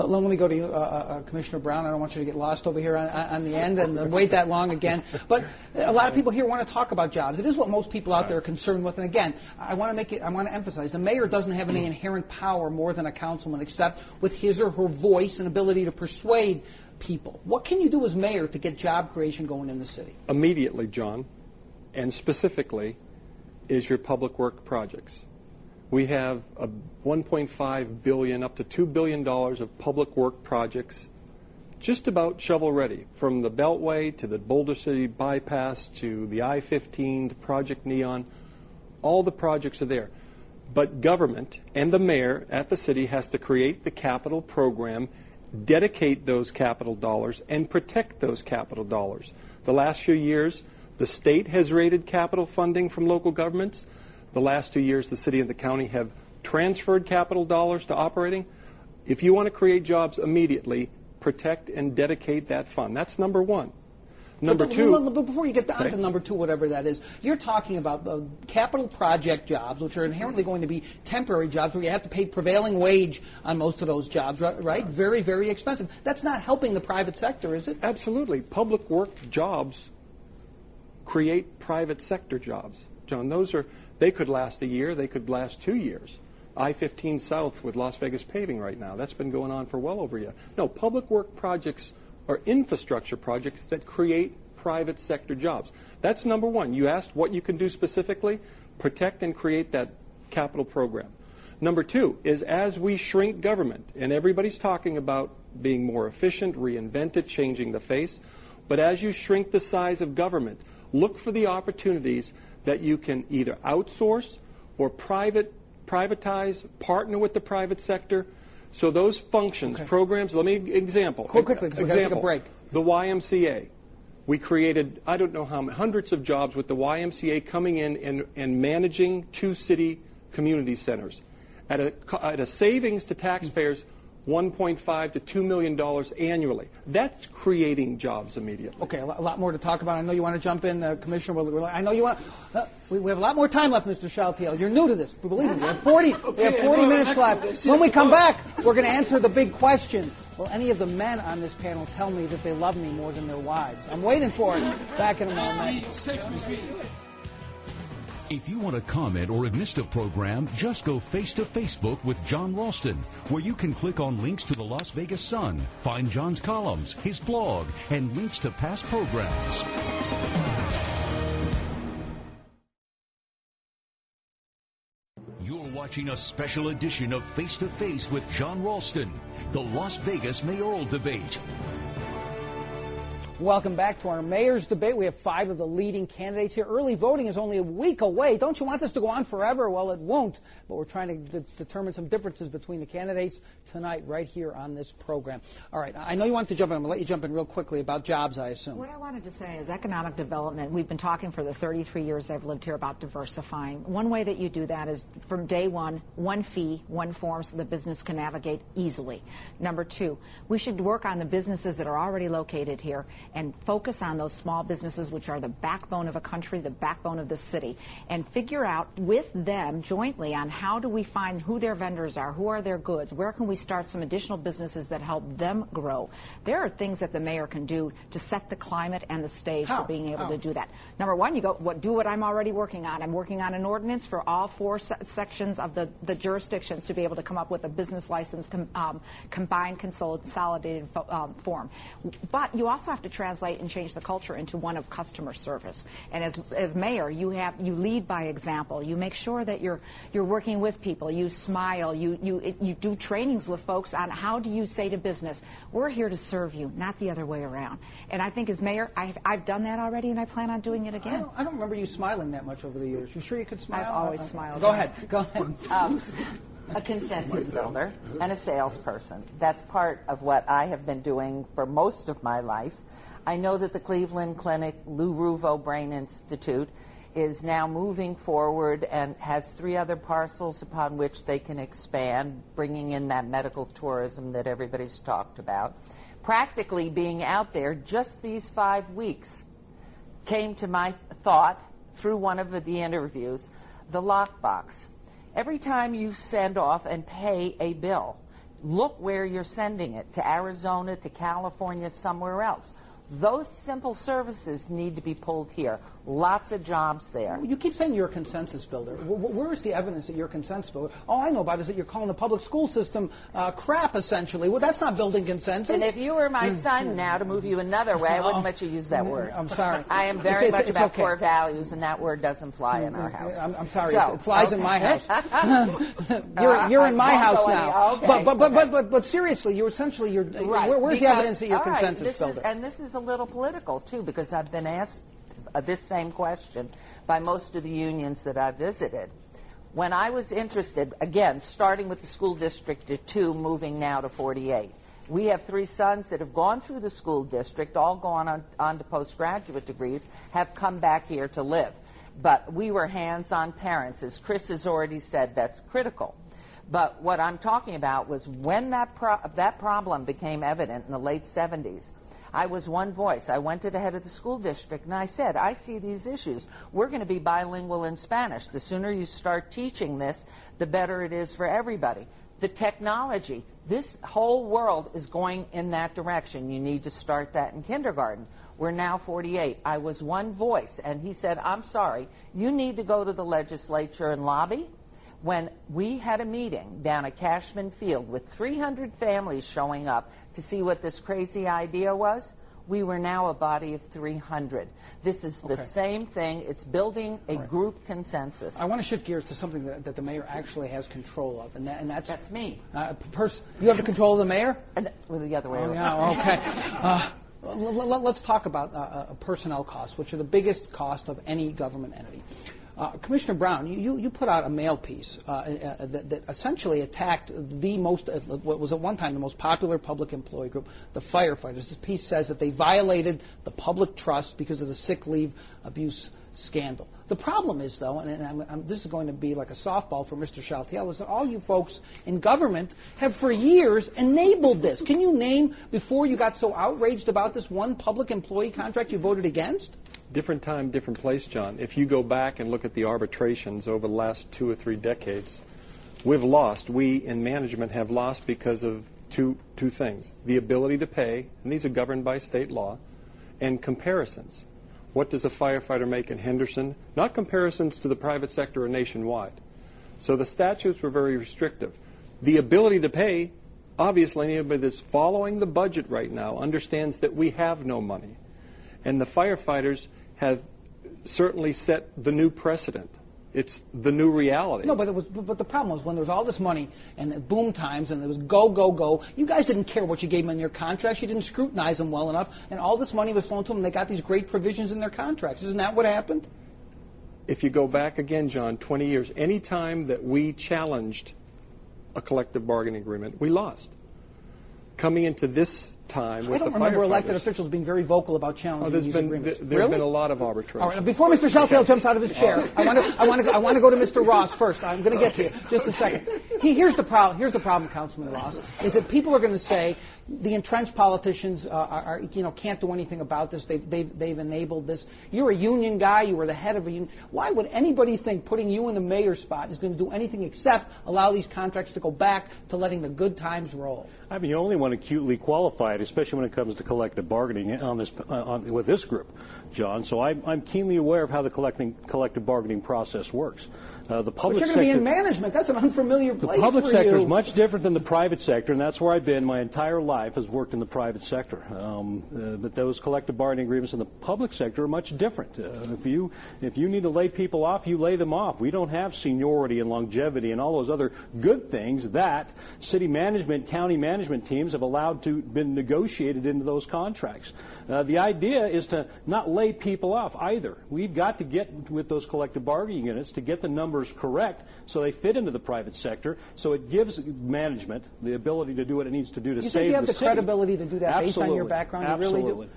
Let me go to you, Commissioner Brown. I don't want you to get lost over here on the end and wait that long again. But a lot of people here want to talk about jobs. It is what most people out there are concerned with. And again, I want to emphasize, the mayor doesn't have any inherent power more than a councilman, except with his or her voice and ability to persuade people. What can you do as mayor to get job creation going in the city? Immediately, John, and specifically, is your public work projects. We have a $1.5 billion up to $2 billion of public work projects just about shovel ready, from the Beltway to the Boulder City bypass to the I-15 to Project Neon. All the projects are there. But government and the mayor at the city has to create the capital program, dedicate those capital dollars, and protect those capital dollars. The last few years, the state has raided capital funding from local governments. The last 2 years, the city and the county have transferred capital dollars to operating. If you want to create jobs immediately, protect and dedicate that fund. That's number one. Number two. But before you get down to number two, whatever that is, you're talking about capital project jobs, which are inherently going to be temporary jobs where you have to pay prevailing wage on most of those jobs, right? Very, very expensive. That's not helping the private sector, is it? Absolutely. Public work jobs create private sector jobs. John, they could last a year, they could last 2 years. I-15 South with Las Vegas paving right now, that's been going on for well over a year. No, public work projects are infrastructure projects that create private sector jobs. That's number one. You asked what you can do specifically, protect and create that capital program. Number two is, as we shrink government, and everybody's talking about being more efficient, reinvent it, changing the face, but as you shrink the size of government, look for the opportunities that you can either outsource or privatize, partner with the private sector. So those functions, programs, let me example. Quickly, because we've got to take a break. The YMCA. We created, I don't know how many, hundreds of jobs with the YMCA coming in and managing 2 city community centers. At a savings to taxpayers, $1.5 to $2 million annually. That's creating jobs immediately. Okay, a lot more to talk about. I know you want to jump in, Commissioner. I know you want. We have a lot more time left, Mr. Shaltiel. You're new to this. Believe me, we have 40 minutes left. When we come back, we're going to answer the big question. Will any of the men on this panel tell me that they love me more than their wives? I'm waiting for it. Back in a moment. If you want to comment or have missed a program, just go face to Facebook with Jon Ralston, where you can click on links to the Las Vegas Sun, find Jon's columns, his blog, and links to past programs. You're watching a special edition of Face to Face with Jon Ralston, the Las Vegas mayoral debate. Welcome back to our mayor's debate. We have 5 of the leading candidates here. Early voting is only a week away. Don't you want this to go on forever? Well, it won't, but we're trying to determine some differences between the candidates tonight right here on this program. All right, I know you wanted to jump in. I'm going to let you jump in real quickly about jobs, I assume. What I wanted to say is economic development. We've been talking for the 33 years I've lived here about diversifying. One way that you do that is from day one fee, one form, so the business can navigate easily. Number 2, we should work on the businesses that are already located here and focus on those small businesses, which are the backbone of a country, the backbone of the city, and figure out with them jointly on how do we find who their vendors are, who are their goods, where can we start some additional businesses that help them grow. There are things that the mayor can do to set the climate and the stage for being able to do that. Number 1, you go, do what I'm already working on. I'm working on an ordinance for all 4 sections of the jurisdictions to be able to come up with a business license combined consolidated form. But you also have to translate and change the culture into one of customer service. And as mayor, you lead by example. You make sure that you're working with people. You smile. You do trainings with folks on how do you say to business, we're here to serve you, not the other way around. And I think as mayor, I've done that already, and I plan on doing it again. I don't remember you smiling that much over the years. You sure you could smile? I've always smiled. Go ahead. A consensus builder and a salesperson. That's part of what I have been doing for most of my life. I know that the Cleveland Clinic Lou Ruvo Brain Institute is now moving forward and has 3 other parcels upon which they can expand, bringing in that medical tourism that everybody's talked about. Practically being out there just these 5 weeks came to my thought through one of the interviews, the lockbox. Every time you send off and pay a bill, Look where you're sending it, to Arizona, to California, somewhere else. Those simple services need to be pulled here. Lots of jobs there. You keep saying you're a consensus builder. Where is the evidence that you're a consensus builder? All I know about is that you're calling the public school system crap, essentially. Well, that's not building consensus. And if you were my son now, to move you another way, I wouldn't let you use that word. I'm sorry. I am very much about okay. Core values, and that word doesn't fly in our house. I'm sorry. So, it flies in my house. you're in my house now. Okay. But seriously, you're essentially right. Where's the evidence that you're a consensus builder? And this is a little political too, because I've been asked this same question by most of the unions that I visited. When I was interested, again, starting with the school district at 2, moving now to 48. We have 3 sons that have gone through the school district, all gone on to postgraduate degrees, have come back here to live. But we were hands-on parents. As Chris has already said, that's critical. But what I'm talking about was when that problem became evident in the late 70s, I was one voice. I went to the head of the school district and I said, I see these issues. We're going to be bilingual in Spanish. The sooner you start teaching this, the better it is for everybody. The technology, this whole world is going in that direction. You need to start that in kindergarten. We're now 48. I was one voice, and he said, I'm sorry, you need to go to the legislature and lobby. When we had a meeting down at Cashman Field with 300 families showing up to see what this crazy idea was, we were now a body of 300. This is the same thing. It's building a group consensus. I want to shift gears to something that the mayor actually has control of, and that's me. You have the control of the mayor? Well, the other way around. Yeah, okay. Let's talk about personnel costs, which are the biggest cost of any government entity. Commissioner Brown, you put out a mail piece that essentially attacked what was at one time the most popular public employee group, the firefighters. This piece says that they violated the public trust because of the sick leave abuse scandal. The problem is, though, and this is going to be like a softball for Mr. Chaltiel, is that all you folks in government have for years enabled this. Can you name, before you got so outraged about this, one public employee contract you voted against? Different time, different place, John. If you go back and look at the arbitrations over the last 2 or 3 decades, we've lost. We in management have lost because of two things. The ability to pay, and these are governed by state law, and comparisons. What does a firefighter make in Henderson? Not comparisons to the private sector or nationwide. So the statutes were very restrictive. The ability to pay, obviously anybody that's following the budget right now understands that we have no money. And the firefighters have certainly set the new precedent. It's the new reality. No, but the problem was when there was all this money and the boom times and there was go, you guys didn't care what you gave them in your contracts. You didn't scrutinize them well enough, and all this money was flowing to them, and they got these great provisions in their contracts. Isn't that what happened? If you go back again, John, 20 years, any time that we challenged a collective bargaining agreement, we lost. Coming into this time with I don't remember elected officials being very vocal about challenging these agreements. There's been a lot of arbitration. All right, before Mr. Chaltiel jumps out of his chair, I want to go to Mr. Ross first. I'm going to get to you just a second. Here's the problem, Councilman Ross, is that people are going to say the entrenched politicians can't do anything about this. They've enabled this. You're a union guy. You were the head of a union. Why would anybody think putting you in the mayor's spot is going to do anything except allow these contracts to go back to letting the good times roll? I mean, you only want acutely qualified, especially when it comes to collective bargaining with this group, John. So I'm keenly aware of how the collective bargaining process works. The public but you're going to be in management. That's an unfamiliar place for you. The public sector is much different than the private sector, and that's where I've been my entire life, has worked in the private sector. But those collective bargaining agreements in the public sector are much different. If you need to lay people off, you lay them off. We don't have seniority and longevity and all those other good things that city management, county management teams have allowed to been negotiated into those contracts. The idea is to not lay people off either. We've got to get with those collective bargaining units to get the numbers correct so they fit into the private sector, so it gives management the ability to do what it needs to do to save the city. You think you have the credibility to do that based on your background? Absolutely. You really do?